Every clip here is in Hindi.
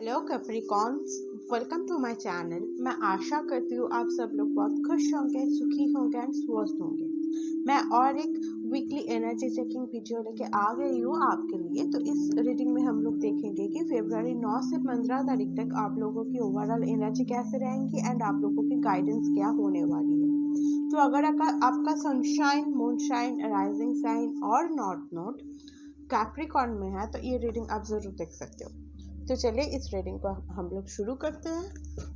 Hello Capricorns, welcome to my channel. मैं आशा करती हूँ आप सब लोग बहुत खुश होंगे, सुखी होंगे एंड स्वस्थ होंगे। मैं और एक वीकली एनर्जी चेकिंग वीडियो लेके आ गई हूँ आपके लिए। तो इस रीडिंग में हम लोग देखेंगे कि फरवरी 9 से 15 तारीख तक आप लोगों की ओवरऑल एनर्जी कैसे रहेंगी एंड आप लोगों की गाइडेंस क्या होने वाली है। तो अगर आपका सनशाइन, मूनशाइन, राइजिंग साइन और नॉर्थ नोड कैप्रिकॉर्न में है तो ये रीडिंग आप जरूर देख सकते हो। तो चलिए इस रीडिंग को हम लोग शुरू करते हैं।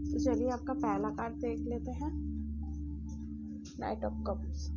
तो चलिए आपका पहला कार्ड देख लेते हैं, नाइट ऑफ कप्स।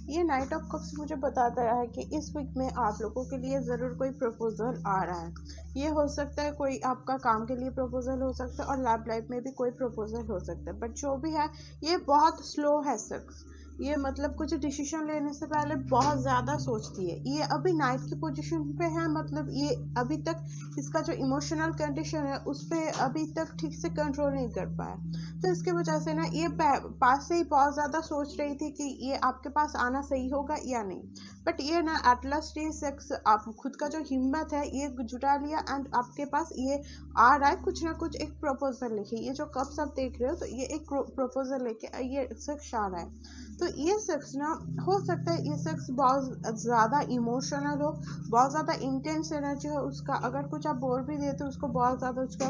ये नाइट ऑफ कप्स मुझे बताता है कि इस वीक में आप लोगों के लिए ज़रूर कोई प्रपोजल आ रहा है। ये हो सकता है कोई आपका काम के लिए प्रपोजल हो सकता है और लव लाइफ में भी कोई प्रपोजल हो सकता है, बट जो भी है ये बहुत स्लो है शख्स। ये मतलब कुछ डिसीजन लेने से पहले बहुत ज़्यादा सोचती है। ये अभी नाइट की पोजीशन पे है, मतलब ये अभी तक इसका जो इमोशनल कंडीशन है उस पर अभी तक ठीक से कंट्रोल नहीं कर पाया। तो इसके वजह से ना ये पास से ही बहुत ज़्यादा सोच रही थी कि ये आपके पास आना सही होगा या नहीं। बट ये ना एट लास्ट ये शख्स आप खुद का जो हिम्मत है ये जुटा लिया एंड आपके पास ये आ रहा है कुछ ना कुछ एक प्रपोजल लेके। ये जो कप्स आप देख रहे हो तो ये एक प्रपोजल लेके ये शख्स आ रहा है। तो ये शख्स ना हो सकता है ये शख्स बहुत ज़्यादा इमोशनल हो, बहुत ज़्यादा इंटेंस एनर्जी हो उसका। अगर कुछ आप बोल भी देते तो उसको बहुत ज़्यादा उसका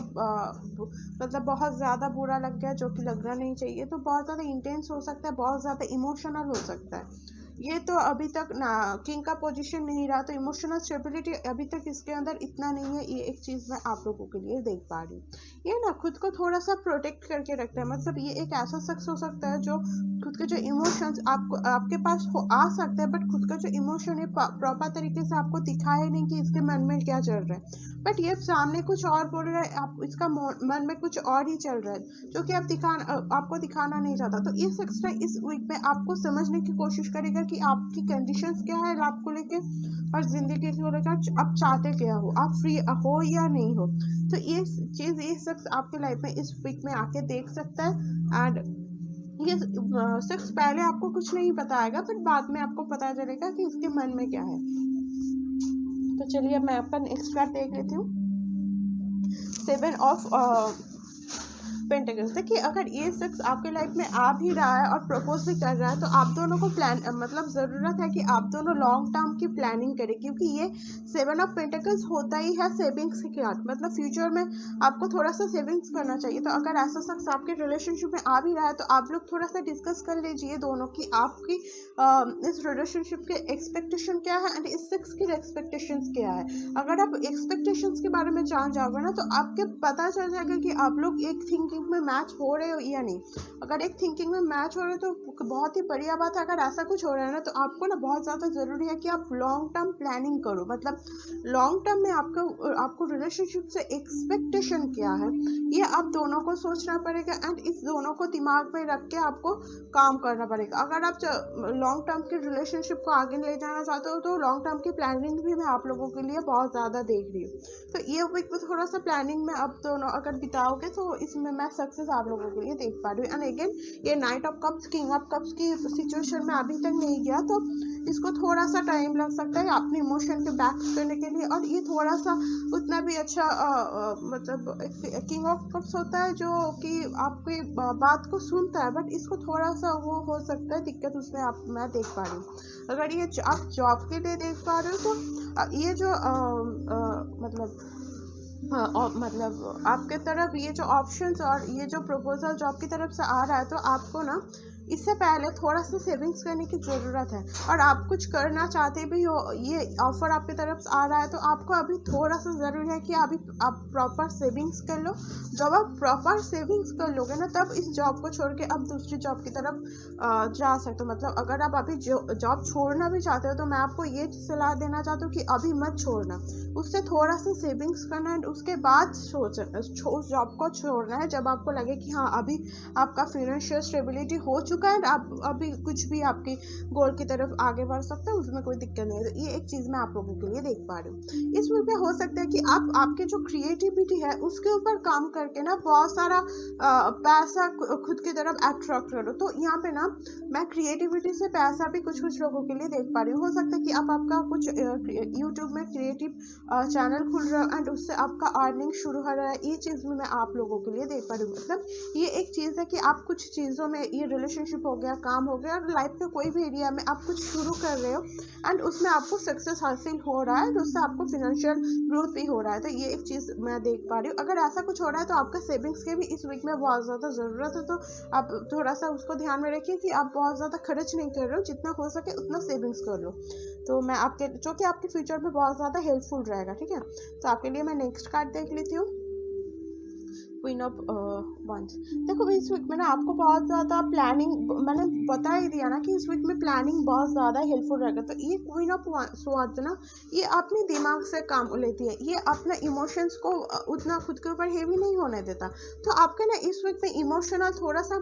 मतलब बहुत ज़्यादा बुरा लग गया, जो कि लगना नहीं चाहिए। तो बहुत ज़्यादा इंटेंस हो सकता है, बहुत ज़्यादा इमोशनल हो सकता है। ये तो अभी तक ना किंग का पोजीशन नहीं रहा, तो इमोशनल स्टेबिलिटी अभी तक इसके अंदर इतना नहीं है। ये एक चीज़ मैं आप लोगों के लिए देख पा रही हूँ। ये ना खुद को थोड़ा सा प्रोटेक्ट करके रखता है, मतलब ये एक ऐसा शख्स हो सकता है जो खुद के जो इमोशंस आपको आपके पास हो आ सकता है, बट खुद का जो इमोशन है प्रॉपर तरीके से आपको दिखाए नहीं कि इसके मन में क्या चल रहा है। बट ये सामने कुछ और बोल रहा है, आप इसका मन में कुछ और ही चल रहा है जो कि आपको दिखाना नहीं चाहता। तो ये शख्स ना इस वीक में आपको समझने की कोशिश करेगा कि आपकी कंडीशंस क्या है आपको लेके और जिंदगी को लेकर आप चाहते क्या हो, आप फ्री हो या नहीं हो। तो ये चीज़ ये शख्स आपके लाइफ में इस वीक में आके देख सकता है। एंड ये शख्स पहले आपको कुछ नहीं बताएगा, बट बाद में आपको पता चलेगा कि इसके मन में क्या है। तो चलिए अब मैं आपका नेक्स्ट कार्ड देख लेती हूँ, 7 ऑफ पेंटिकल्स। देखिए अगर ये शख्स आपके लाइफ में आ भी रहा है और प्रपोज भी कर रहा है तो आप दोनों को मतलब ज़रूरत है कि आप दोनों लॉन्ग टर्म की प्लानिंग करें, क्योंकि ये 7 ऑफ पेंटिकल्स होता ही है सेविंग्स के साथ। मतलब फ्यूचर में आपको थोड़ा सा सेविंग्स करना चाहिए। तो अगर ऐसा शख्स आपके रिलेशनशिप में आ भी रहा है तो आप लोग थोड़ा सा डिस्कस कर लीजिए दोनों की आपकी इस रिलेशनशिप के एक्सपेक्टेशन क्या है एंड इस शख्स की एक्सपेक्टेशंस क्या है। अगर आप एक्सपेक्टेशंस के बारे में जान जाओगे ना तो आपके पता चल जाएगा कि आप लोग एक थिंकिंग में मैच हो रहे हो या नहीं। अगर एक थिंकिंग में मैच हो रहे हो तो बहुत ही बढ़िया बात है। अगर ऐसा कुछ हो रहा है ना तो आपको ना बहुत ज़्यादा ज़रूरी है कि आप लॉन्ग टर्म प्लानिंग करो। मतलब लॉन्ग टर्म में आपको रिलेशनशिप से एक्सपेक्टेशन क्या है ये आप दोनों को सोचना पड़ेगा एंड इस दोनों को दिमाग में रख के आपको काम करना पड़ेगा। अगर आप लॉन्ग टर्म के रिलेशनशिप को आगे ले जाना चाहते हो तो लॉन्ग टर्म की प्लानिंग भी मैं आप लोगों के लिए बहुत ज़्यादा देख रही हूँ। तो ये वीक में थोड़ा सा प्लानिंग में आप दोनों अगर बिताओगे तो इसमें मैं सक्सेस आप लोगों के लिए देख पा रही हूँ। एंड अगेन ये night of cups, king of cups की सिचुएशन में अभी तक नहीं गया, तो इसको थोड़ा सा टाइम लग सकता है अपने इमोशन के बैक करने के लिए। और ये थोड़ा सा उतना भी अच्छा मतलब किंग ऑफ कप्स होता है जो कि आपकी बात को सुनता है, बट इसको थोड़ा सा वो हो सकता है दिक्कत उसमें मैं देख पा रही हूँ। अगर ये आप जॉब के लिए देख पा रहे हो तो ये जो मतलब आपके तरफ ये जो ऑप्शंस और ये जो प्रपोजल जॉब की तरफ से आ रहा है तो आपको ना इससे पहले थोड़ा सा सेविंग्स करने की ज़रूरत है। और आप कुछ करना चाहते भी हो, ये ऑफ़र आपकी तरफ से आ रहा है, तो आपको अभी थोड़ा सा ज़रूरी है कि अभी आप प्रॉपर सेविंग्स कर लो। जब आप प्रॉपर सेविंग्स कर लोगे ना, तब इस जॉब को छोड़ के आप दूसरी जॉब की तरफ जा सकते हो। मतलब अगर आप अभी जॉब छोड़ना भी चाहते हो, तो मैं आपको ये सलाह देना चाहती हूँ कि अभी मत छोड़ना, उससे थोड़ा सा सेविंग्स करना है, उसके बाद उस जॉब को छोड़ना है जब आपको लगे कि हाँ अभी आपका फाइनेंशियल स्टेबिलिटी हो चुका है, आप अभी कुछ भी आपकी गोल की तरफ आगे बढ़ सकते हैं, उसमें कोई दिक्कत नहीं है। तो ये एक चीज़ मैं आप लोगों के लिए देख पा रही हूँ। इसमें भी हो सकता है कि आप आपके जो क्रिएटिविटी है उसके ऊपर काम करके ना बहुत सारा पैसा खुद की तरफ अट्रैक्ट करो। तो यहाँ पे ना मैं क्रिएटिविटी से पैसा भी कुछ कुछ लोगों के लिए देख पा रही हूँ। हो सकता है कि आप आपका कुछ यूट्यूब में क्रिएटिव चैनल खुल रहा है एंड उससे आपका अर्निंग शुरू हो रहा है। ये चीज़ भी मैं आप लोगों के लिए देख पा रही हूँ। मतलब ये एक चीज़ है कि आप कुछ चीज़ों में, ये रिलेशनशिप हो गया, काम हो गया, और लाइफ के कोई भी एरिया में आप कुछ शुरू कर रहे हो एंड उसमें आपको सक्सेस हासिल हो रहा है, तो उससे आपको फिनेंशियल ग्रोथ भी हो रहा है। तो ये एक चीज़ मैं देख पा रही हूँ। अगर ऐसा कुछ हो रहा है तो आपका सेविंग्स के भी इस वीक में बहुत ज़्यादा ज़रूरत है। तो आप थोड़ा सा उसको ध्यान में रखिए कि आप बहुत ज़्यादा खर्च नहीं कर रहे हो, जितना हो सके उतना सेविंग्स कर लो। तो मैं आपके, जो कि आपके फ्यूचर में बहुत ज़्यादा हेल्पफुल रहेगा। ठीक है, तो आपके लिए मैं नेक्स्ट कार्ड देख लेती हूँ, क्वीन ऑफ वंस। देखो इस वीक में ना आपको बहुत ज़्यादा प्लानिंग, मैंने बता ही दिया ना कि इस वीक में प्लानिंग बहुत ज़्यादा हेल्पफुल रहेगा। तो ये क्वीन ऑफ स्वॉर्ड्स ना, ये अपने दिमाग से काम लेती है, ये अपने इमोशंस को उतना खुद के ऊपर हेवी नहीं होने देता। तो आपके ना इस वीक में इमोशनल थोड़ा सा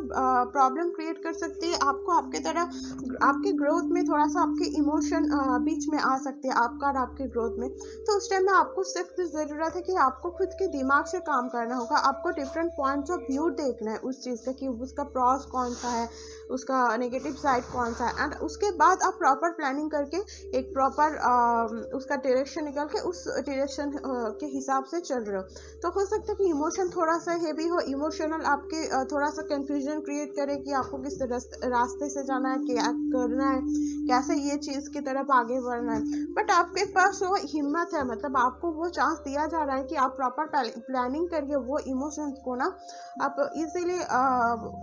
प्रॉब्लम क्रिएट कर सकती है आपको, आपके तरह आपके ग्रोथ में थोड़ा सा आपके इमोशन बीच में आ सकते हैं आपका और आपके ग्रोथ में। तो उस टाइम में आपको सिर्फ ज़रूरत है कि आपको खुद के दिमाग से काम करना होगा, आपको डिफरेंट पॉइंट्स ऑफ व्यू देखना है उस चीज़ का कि उसका प्रॉस कौन सा है, उसका नेगेटिव साइड कौन सा है, एंड उसके बाद आप प्रॉपर प्लानिंग करके एक प्रॉपर उसका डायरेक्शन निकाल के उस डायरेक्शन के हिसाब से चल रहे हो। तो हो सकता है कि इमोशन थोड़ा सा हेवी हो, इमोशनल आपके थोड़ा सा कन्फ्यूजन क्रिएट करे कि आपको किस रास्ते से जाना है, क्या करना है, कैसे ये चीज़ की तरफ आगे बढ़ना है। बट आपके पास वो हिम्मत है, मतलब आपको वो चांस दिया जा रहा है कि आप प्रॉपर प्लानिंग करके वो इमोशंस को ना आप इजीली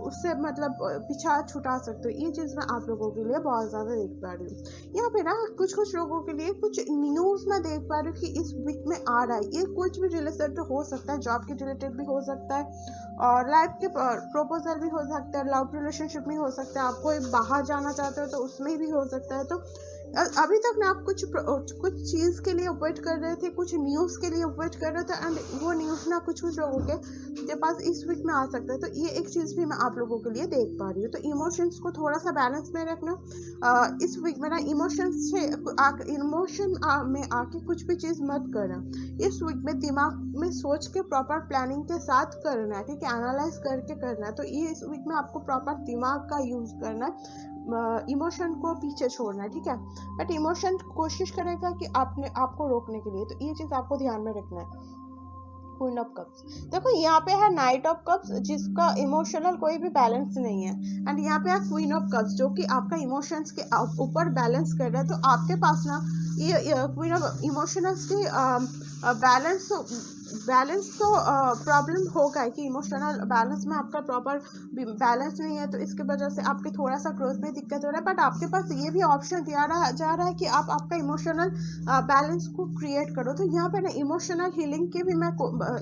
उससे मतलब पीछा छुटा सकते हो। ये चीज़ मैं आप लोगों के लिए बहुत ज़्यादा देख पा रही हूँ। यहाँ पे ना कुछ कुछ लोगों के लिए कुछ न्यूज़ में देख पा रही हूँ कि इस वीक में आ रहा है। ये कुछ भी रिलेटेड हो सकता है, जॉब के रिलेटेड भी हो सकता है, और लाइफ के प्रपोजल भी हो सकता है, लव रिलेशनशिप भी हो सकता है, आप कोई बाहर जाना चाहते हो तो उसमें भी हो सकता है। तो अभी तक ना आप कुछ चीज़ के लिए वेट कर रहे थे, कुछ न्यूज़ के लिए वेट कर रहे थे, एंड वो न्यूज़ ना कुछ लोगों के पास इस वीक में आ सकता है। तो ये एक चीज़ भी मैं आप लोगों के लिए देख पा रही हूँ। तो इमोशंस को थोड़ा सा बैलेंस में रखना। इस वीक में ना इमोशंस से इमोशन में आके कुछ भी चीज़ मत करना। इस वीक में दिमाग में सोच के प्रॉपर प्लानिंग के साथ करना है, ठीक है, एनालाइज करके करना है। तो ये इस वीक में आपको प्रॉपर दिमाग का यूज़ करना है, इमोशन को पीछे छोड़ना है, ठीक है। बट इमोशन कोशिश करेगा कि आपको रोकने के लिए, तो ये चीज़ आपको ध्यान में रखना है। क्वीन ऑफ कप्स, देखो यहाँ पे है नाइट ऑफ कप्स, जिसका इमोशनल कोई भी बैलेंस नहीं है, एंड यहाँ पे है क्वीन ऑफ कप्स जो कि आपका इमोशंस के ऊपर बैलेंस कर रहा है। तो आपके पास ना ये क्वीन ऑफ इमोशनल्स के बैलेंस तो प्रॉब्लम होगा कि इमोशनल बैलेंस में आपका प्रॉपर बैलेंस नहीं है, तो इसके वजह से आपके थोड़ा सा ग्रोथ में दिक्कत हो रहा है। बट आपके पास ये भी ऑप्शन दिया जा रहा है कि आप आपका इमोशनल बैलेंस को क्रिएट करो। तो यहाँ पे ना इमोशनल हीलिंग के भी मैं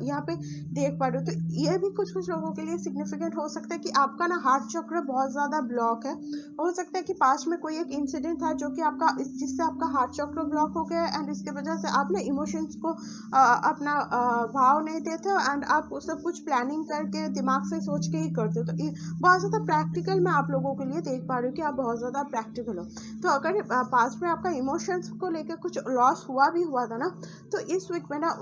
यहाँ पे देख पा रही हूँ। तो ये भी कुछ लोगों के लिए सिग्निफिकेंट हो सकता है कि आपका ना हार्ट चक्र बहुत ज़्यादा ब्लॉक है। हो सकता है कि पास्ट में कोई एक इंसिडेंट था जो कि आपका जिससे आपका हार्ट चक्र ब्लॉक हो गया, एंड इसके वजह से आप ना इमोशंस को अपना भाव नहीं देते हो, एंड आप सब कुछ प्लानिंग करके दिमाग से सोच के ही करते हो। तो ये बहुत ज़्यादा प्रैक्टिकल मैं आप लोगों के लिए देख पा रही हूँ कि आप बहुत ज़्यादा प्रैक्टिकल हो। तो अगर पास्ट में आपका इमोशंस को लेकर कुछ लॉस हुआ था ना, तो इस वीक में ना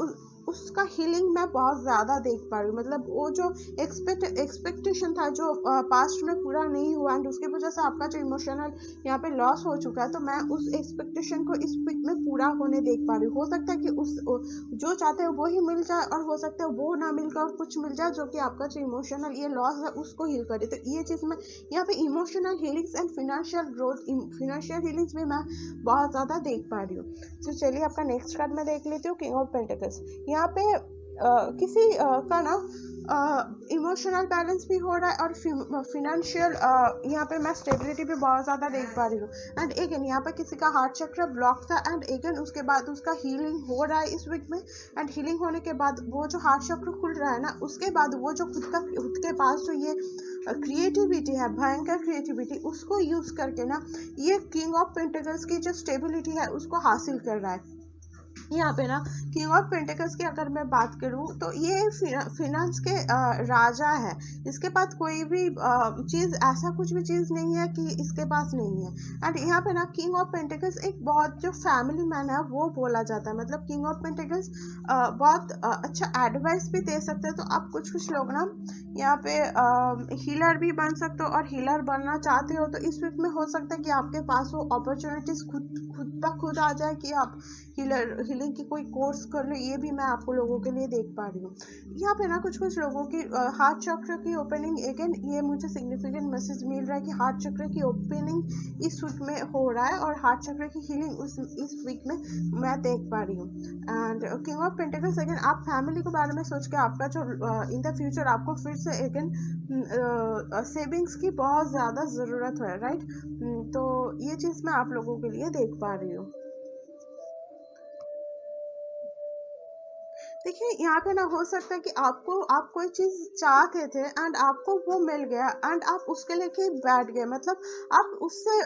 उसका हीलिंग मैं बहुत ज़्यादा देख पा रही हूँ। मतलब वो जो एक्सपेक्टेशन था जो पास्ट में पूरा नहीं हुआ, एंड उसकी वजह से आपका जो इमोशनल यहाँ पे लॉस हो चुका है, तो मैं उस एक्सपेक्टेशन को इस वीक में पूरा होने देख पा रही हूँ। हो सकता है कि उस जो चाहते हो वो ही मिल जाए, और हो सकता है वो ना मिलकर कुछ मिल जाए जो कि आपका जो इमोशनल ये लॉस है उसको हील करे। तो ये चीज़ मैं यहाँ पे emotional healings and financial growth, financial healings भी मैं बहुत ज़्यादा देख पा रही हूँ। तो चलिए आपका नेक्स्ट कार्ड मैं देख लेती हूँ, किंग ऑफ पेंटिकल्स। यहाँ पे किसी का ना इमोशनल बैलेंस भी हो रहा है और फिनेंशियल यहाँ पे मैं स्टेबिलिटी भी बहुत ज़्यादा देख पा रही हूँ। एंड अगेन यहाँ पे किसी का हार्ट चक्र ब्लॉक था एंड अगेन उसके बाद उसका हीलिंग हो रहा है इस वीक में। एंड हीलिंग होने के बाद वो जो हार्ट चक्र खुल रहा है ना, उसके बाद वो जो खुद के पास जो ये क्रिएटिविटी है, भयंकर क्रिएटिविटी, उसको यूज़ करके ना ये किंग ऑफ पेंटिकल्स की जो स्टेबिलिटी है उसको हासिल कर रहा है। यहाँ पे ना किंग ऑफ पेंटिकल्स की अगर मैं बात करूँ तो ये फिनांस के राजा है। इसके पास कोई भी चीज़, ऐसा कुछ भी चीज़ नहीं है कि इसके पास नहीं है। एंड यहाँ पे ना किंग ऑफ पेंटिकल्स एक बहुत जो फैमिली मैन है वो बोला जाता है। मतलब किंग ऑफ पेंटिकल्स बहुत अच्छा एडवाइस भी दे सकते हैं। तो आप कुछ लोग ना यहाँ पे हीलर भी बन सकते हो और हीलर बनना चाहते हो तो इस वीक में हो सकता है कि आपके पास वो अपॉर्चुनिटीज़ खुद आ जाए कि आप हीलिंग की कोई कोर्स कर लो। ये भी मैं आपको लोगों के लिए देख पा रही हूँ। यहाँ पे ना कुछ लोगों की हार्ट चक्र की ओपनिंग, अगेन ये मुझे सिग्निफिकेंट मैसेज मिल रहा है कि हार्ट चक्र की ओपनिंग इस वीक में हो रहा है और हार्ट चक्र की हीलिंग इस वीक में मैं देख पा रही हूँ। And king of pentacles again आप फैमिली के बारे में सोच के आपका जो इन द फ्यूचर आपको फिर से अगेन सेविंग्स की बहुत ज़्यादा ज़रूरत है, राइट। तो ये चीज़ मैं आप लोगों के लिए देख पा रही हूँ। देखिए यहाँ पे ना हो सकता है कि आप कोई चीज़ चाहते थे एंड आपको वो मिल गया एंड आप उसके लेके बैठ गए। मतलब आप उससे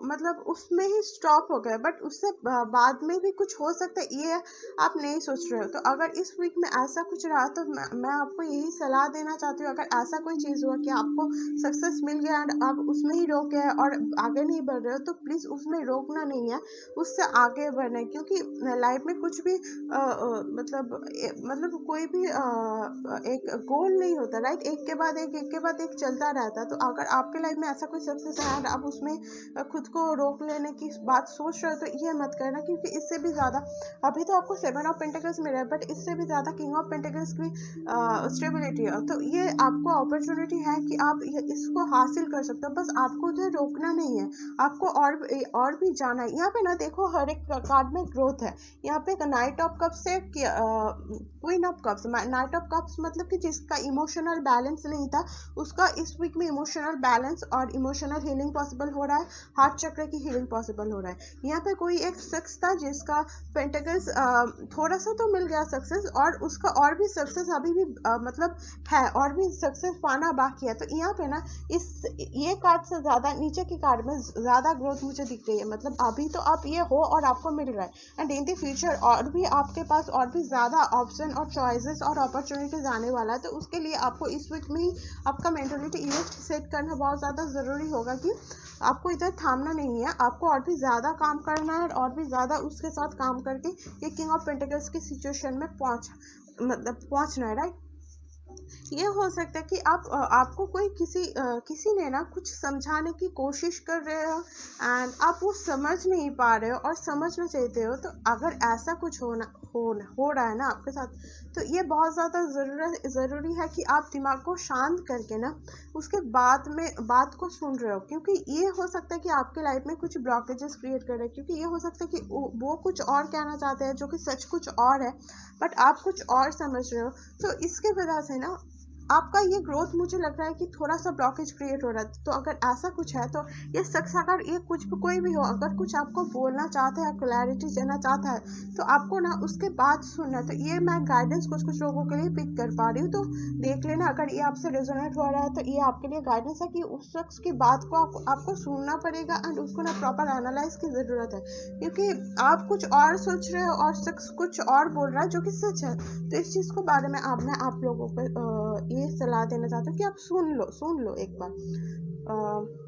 मतलब उसमें ही स्टॉप हो गए, बट उससे बाद में भी कुछ हो सकता है ये आप नहीं सोच रहे हो। तो अगर इस वीक में ऐसा कुछ रहा तो मैं आपको यही सलाह देना चाहती हूँ। अगर ऐसा कोई चीज़ हुआ कि आपको सक्सेस मिल गया एंड आप उसमें ही रोक गए और आगे नहीं बढ़ रहे हो तो प्लीज़ उसमें रोकना नहीं है, उससे आगे बढ़ना है। क्योंकि लाइफ में कुछ भी मतलब कोई भी एक गोल नहीं होता, राइट। एक के बाद एक चलता रहता है। तो अगर आपके लाइफ में ऐसा कोई सक्सेस है और आप उसमें खुद को रोक लेने की बात सोच रहे हो तो ये मत करना। क्योंकि इससे भी ज़्यादा, अभी तो आपको 7 ऑफ पेंटिकल्स मिला है, बट इससे भी ज़्यादा किंग ऑफ पेंटिकल्स की स्टेबिलिटी है। तो ये आपको अपॉर्चुनिटी है कि आप इसको हासिल कर सकते हो। बस आपको उधर रोकना नहीं है, आपको और भी जाना है। यहाँ पे ना देखो हर एक कार्ड में ग्रोथ है। यहाँ पे नाइट ऑफ कप्स से queen of cups, night of cups मतलब कि जिसका इमोशनल बैलेंस नहीं था उसका इस वीक में इमोशनल बैलेंस और इमोशनल हीलिंग पॉसिबल हो रहा है। हार्ट चक्र की हीलिंग पॉसिबल हो रहा है। यहाँ पे कोई एक शख्स था जिसका पेंटिकल्स थोड़ा सा तो मिल गया सक्सेस, और उसका और भी सक्सेस अभी भी मतलब है, और भी सक्सेस पाना बाकी है। तो यहाँ पे ना इस ये कार्ड से ज़्यादा नीचे के कार्ड में ज़्यादा ग्रोथ मुझे दिख रही है। मतलब अभी तो आप ये हो और आपको मिल रहा है एंड इन द फ्यूचर और भी आपके पास और भी ज़्यादा ऑप्शन और चॉइसेस और अपॉर्चुनिटीज आने वाला है। तो उसके लिए आपको इस वीक में ही आपका मेंटलिटी इवेस्ट सेट करना बहुत ज़्यादा ज़रूरी होगा कि आपको इधर थामना नहीं है, आपको और भी ज़्यादा काम करना है और भी ज़्यादा उसके साथ काम करके ये किंग ऑफ पेंटिकल्स की सिचुएशन में पहुंचना है, राइट। ये हो सकता है कि आपको कोई किसी ने ना कुछ समझाने की कोशिश कर रहे हो एंड आप वो समझ नहीं पा रहे हो और समझना चाहते हो। तो अगर ऐसा कुछ हो रहा है ना आपके साथ, तो ये बहुत ज़्यादा ज़रूरी है कि आप दिमाग को शांत करके ना उसके बाद में बात को सुन रहे हो। क्योंकि ये हो सकता है कि आपके लाइफ में कुछ ब्लॉकेजेस क्रिएट कर रहे हैं। क्योंकि ये हो सकता है कि वो कुछ और कहना चाहते हैं जो कि सच कुछ और है, बट आप कुछ और समझ रहे हो। तो इसके वजह से ना आपका ये ग्रोथ मुझे लग रहा है कि थोड़ा सा ब्लॉकेज क्रिएट हो रहा है। तो अगर ऐसा कुछ है तो ये शख्स, अगर ये कुछ भी कोई भी हो, अगर कुछ आपको बोलना चाहता है, क्लैरिटी देना चाहता है, तो आपको ना उसके बाद सुनना है। तो ये मैं गाइडेंस कुछ लोगों के लिए पिक कर पा रही हूँ। तो देख लेना अगर ये आपसे रेजोनेट हो रहा है तो ये आपके लिए गाइडेंस है कि उस शख्स की बात को आपको सुनना पड़ेगा एंड उसको ना प्रॉपर एनालाइज की ज़रूरत है। क्योंकि आप कुछ और सोच रहे हो और शख्स कुछ और बोल रहा है जो कि सच है। तो इस चीज़ को बारे में मैं आप लोगों को ये सलाह देना चाहती हूँ कि आप सुन लो एक बार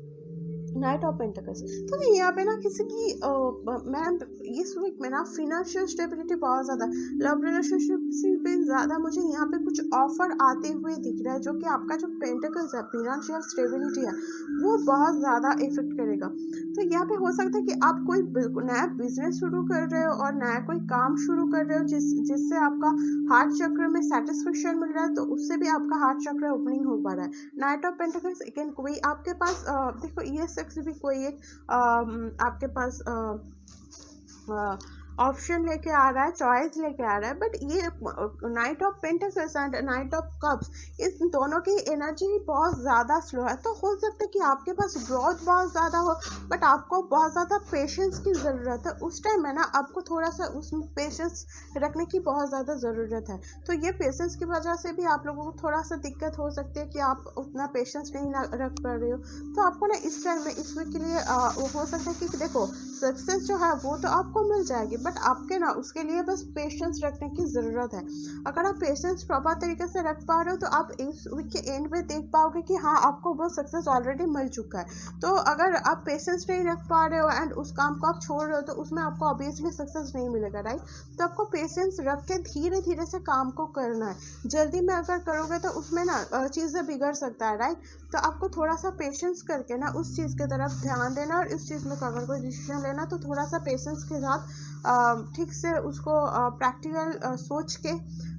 नाइट ऑफ पेंटिकल्स। तो यहाँ पे ना किसी की मैम इस वीक में ना फिनेंशियल स्टेबिलिटी बहुत ज़्यादा, लव रिलेशनशिप से भी ज़्यादा मुझे यहाँ पे कुछ ऑफर आते हुए दिख रहा है जो कि आपका जो पेंटिकल्स है, फिनेंशियल स्टेबिलिटी है, वो बहुत ज़्यादा इफेक्ट करेगा। तो यहाँ पे हो सकता है कि आप कोई नया बिजनेस शुरू कर रहे हो और नया कोई काम शुरू कर रहे हो जिससे आपका हार्ट चक्र में सेटिस्फेक्शन मिल रहा है। तो उससे भी आपका हार्ट चक्र ओपनिंग हो पा रहा है। नाइट ऑफ पेंटिकल्स अगेन कोई आपके पास देखो ये शख्स भी कोई एक आपके पास ऑप्शन लेके आ रहा है, चॉइस लेके आ रहा है, बट ये night of pentacles and night of cups, इस दोनों की एनर्जी बहुत ज़्यादा स्लो है। तो हो सकता है कि आपके पास ग्रोथ बहुत ज़्यादा हो, बट आपको बहुत ज़्यादा पेशेंस की ज़रूरत है। उस टाइम में ना आपको थोड़ा सा उसमें पेशेंस रखने की बहुत ज़्यादा ज़रूरत है। तो ये पेशेंस की वजह से भी आप लोगों को थोड़ा सा दिक्कत हो सकती है कि आप उतना पेशेंस नहीं रख पा रहे हो। तो आपको ना इस टाइम में इस वीक के लिए वो हो सकता है कि देखो सक्सेस जो है वो तो आपको मिल जाएगी, बट आपके ना उसके लिए बस पेशेंस रखने की ज़रूरत है। अगर आप पेशेंस प्रॉपर तरीके से रख पा रहे हो तो आप इस वीक के एंड में देख पाओगे कि हाँ आपको वो सक्सेस ऑलरेडी मिल चुका है। तो अगर आप पेशेंस नहीं रख पा रहे हो एंड उस काम को आप छोड़ रहे हो तो उसमें आपको ऑब्वियसली सक्सेस नहीं मिलेगा, राइट। तो आपको पेशेंस रख के धीरे धीरे से काम को करना है। जल्दी में अगर करोगे तो उसमें ना चीज़ें बिगड़ सकता है, राइट। तो आपको थोड़ा सा पेशेंस करके ना उस चीज़ की तरफ ध्यान देना, और इस चीज़ में अगर कोई डिसीजन लेना तो थोड़ा सा पेशेंस के साथ ठीक से उसको प्रैक्टिकल सोच के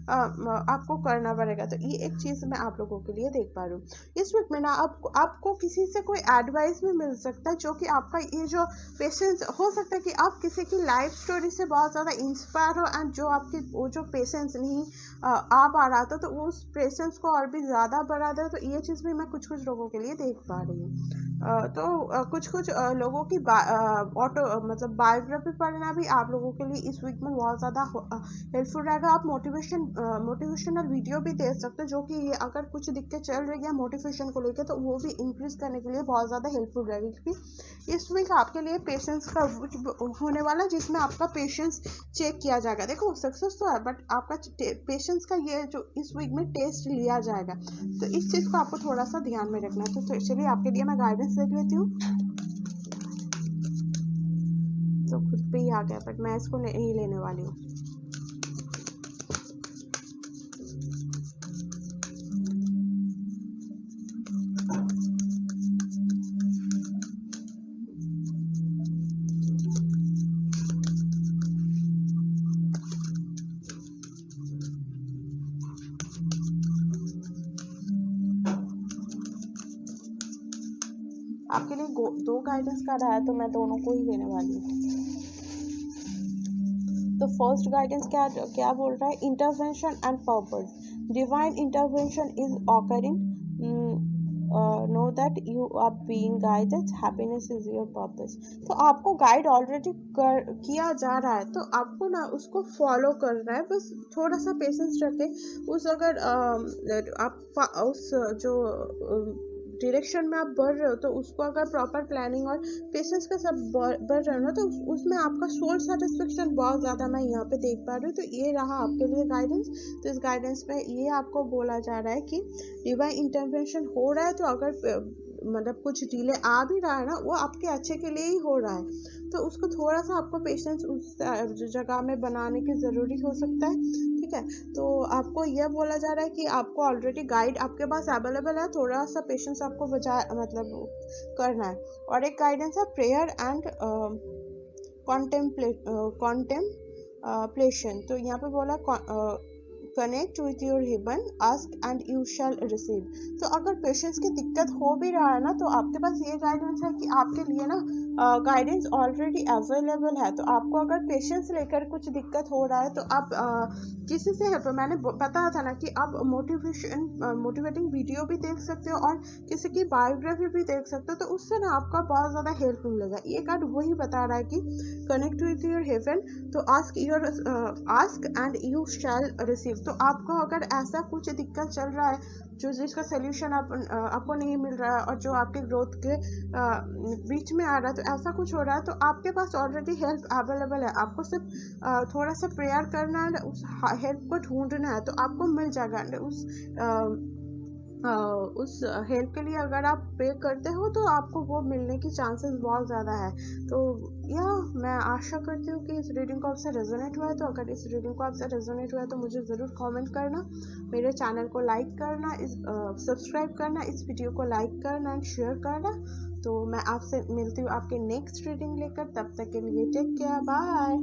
आपको करना पड़ेगा। तो ये एक चीज़ मैं आप लोगों के लिए देख पा रही हूँ। इस वीक में ना आपको किसी से कोई एडवाइस भी मिल सकता है जो कि आपका ये जो पेशेंस, हो सकता है कि आप किसी की लाइफ स्टोरी से बहुत ज़्यादा इंस्पायर हो एंड जो आपकी वो जो पेशेंस नहीं आ पा रहा था तो वो उस पेशेंस को और भी ज़्यादा बढ़ा दे। तो ये चीज़ भी मैं कुछ कुछ लोगों के लिए देख पा रही हूँ। कुछ कुछ लोगों की ऑटो मतलब बायोग्राफी पढ़ना भी आप लोगों के लिए इस वीक में बहुत ज़्यादा हेल्पफुल रहेगा। आप मोटिवेशनल वीडियो भी देख सकते हो जो कि ये अगर कुछ दिक्कत चल रही है मोटिवेशन को लेकर तो वो भी इंक्रीज करने के लिए बहुत ज़्यादा हेल्पफुल रहेगी। क्योंकि इस वीक आपके लिए पेशेंस का होने वाला जिसमें आपका पेशेंस चेक किया जाएगा। देखो सक्सेस तो है बट आपका पेशेंस का ये जो इस वीक में टेस्ट लिया जाएगा। तो इस चीज़ को आपको थोड़ा सा ध्यान में रखना है। तो चलिए आपके लिए मैं गाइडेंस देख लेती हूँ। तो खुद पे ही आ गया बट मैं इसको नहीं लेने वाली हूँ। आपके लिए दो गाइडेंस कार्ड आया तो मैं दोनों को ही लेने वाली हूँ। तो फर्स्ट गाइडेंस क्या क्या बोल रहा है, intervention and purpose. Divine intervention is occurring, know that you are being guided, happiness is your purpose. तो आपको गाइड ऑलरेडी किया जा रहा है तो आपको ना उसको फॉलो करना है। बस थोड़ा सा पेशेंस रखे उस अगर आप उस जो डायरेक्शन में आप बढ़ रहे हो तो उसको अगर प्रॉपर प्लानिंग और पेशेंस के साथ बढ़ रहे हो ना तो उसमें आपका सोल सेटिस्फेक्शन बहुत ज़्यादा मैं यहाँ पे देख पा रही हूँ। तो ये रहा आपके लिए गाइडेंस। तो इस गाइडेंस में ये आपको बोला जा रहा है कि डिवाइन इंटरवेंशन हो रहा है तो अगर मतलब कुछ डिले आ भी रहा है ना वो आपके अच्छे के लिए ही हो रहा है। तो उसको थोड़ा सा आपको पेशेंस उस जगह में बनाने की ज़रूरी हो सकता है, ठीक है। तो आपको यह बोला जा रहा है कि आपको ऑलरेडी गाइड आपके पास अवेलेबल है, थोड़ा सा पेशेंस आपको बचा मतलब करना है। और एक गाइडेंस है प्रेयर एंड कॉन्टेम्पलेशन। तो यहाँ पे बोला connect with your heaven, ask and you shall receive. तो अगर पेशेंस की दिक्कत हो भी रहा है ना तो आपके पास ये गाइडेंस है कि आपके लिए ना गाइडेंस ऑलरेडी अवेलेबल है। तो आपको अगर पेशेंस लेकर कुछ दिक्कत हो रहा है तो आप किसी से हेल्प, मैंने बताया था ना कि आप मोटिवेटिंग वीडियो भी देख सकते हो और किसी की बायोग्राफी भी देख सकते हो। तो उससे ना आपका बहुत ज़्यादा हेल्प मिलेगा। ये कार्ड वही बता रहा है कि कनेक्ट विथ योर हेवन, तो ask and you shall receive. तो आपको अगर ऐसा कुछ दिक्कत चल रहा है जो जिसका सोल्यूशन आपको नहीं मिल रहा है और जो आपके ग्रोथ के बीच में आ रहा है, तो ऐसा कुछ हो रहा है तो आपके पास ऑलरेडी हेल्प अवेलेबल है। आपको सिर्फ थोड़ा सा प्रेयर करना है, उस हेल्प को ढूंढना है तो आपको मिल जाएगा। उस हेल्प के लिए अगर आप पे करते हो तो आपको वो मिलने की चांसेस बहुत ज़्यादा है। तो मैं आशा करती हूँ कि इस रीडिंग को आपसे रेजोनेट हुआ है। तो अगर इस रीडिंग को आपसे रेजोनेट हुआ है तो मुझे ज़रूर कमेंट करना, मेरे चैनल को लाइक करना, सब्सक्राइब करना, इस वीडियो को लाइक करना एंड शेयर करना। तो मैं आपसे मिलती हूँ आपके नेक्स्ट रीडिंग लेकर, तब तक के लिए टेक केयर, बाय।